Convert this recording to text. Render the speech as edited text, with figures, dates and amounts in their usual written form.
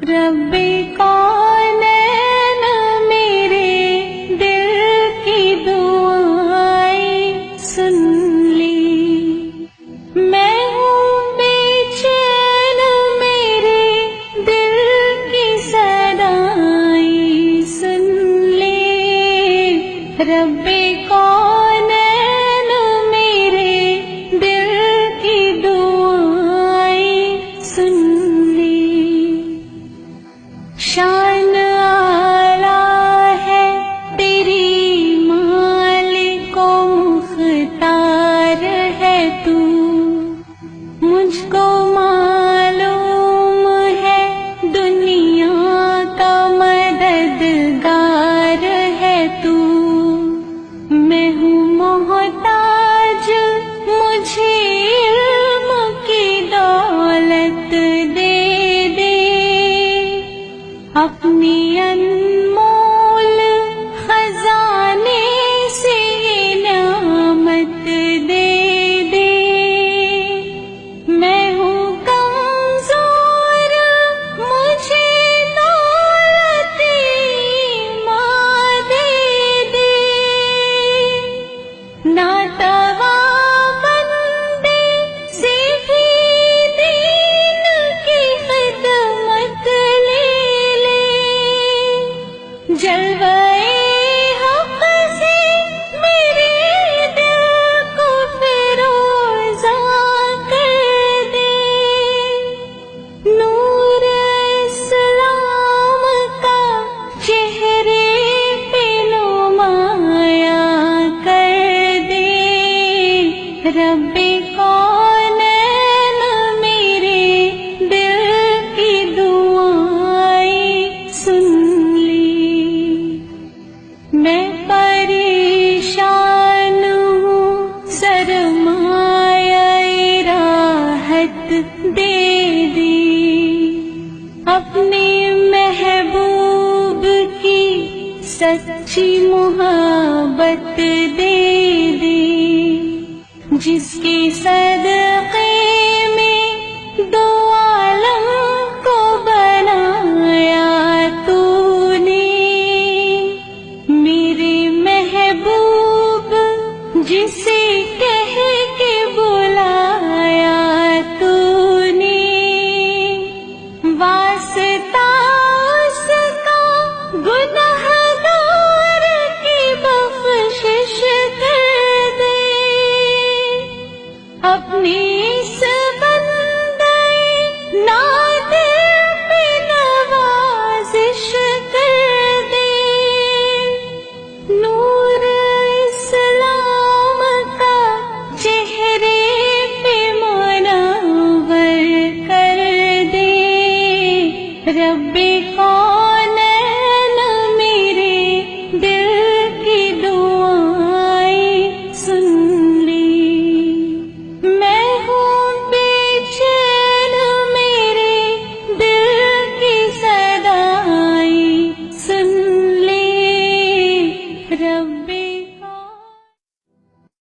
رب کونین میرے دل کی دعائیں سن لی، میں ہوں بے چین میرے دل کی صدائیں سن لی، رب کونین میرے دل کی دعائیں سن لی۔ شان اعلیٰ ہے تیری مالک و مختار ہے تو، مجھ کو معلوم ہے دنیا کا مددگار ہے تو، میں ہوں محتاج مجھے علم کی دولت دے دے، اپنی انمول خزانے سے نعمت دے دے، میں ہوں کمزور مجھے دولت ماں دے دے، ناتواں بندے سے بھی دین کی خدمت لے لے، جلوے حق سے میرے دل کو فیروزہ کر دے، نور اسلام کا چہرے پہ نمایاں کر دے، رب کونین میرے دل کی دعائیں سن لی، میں پریشان ہوں سرمایہ راحت دے دی، اپنے محبوب کی سچی محبت دے دی، جس کے سر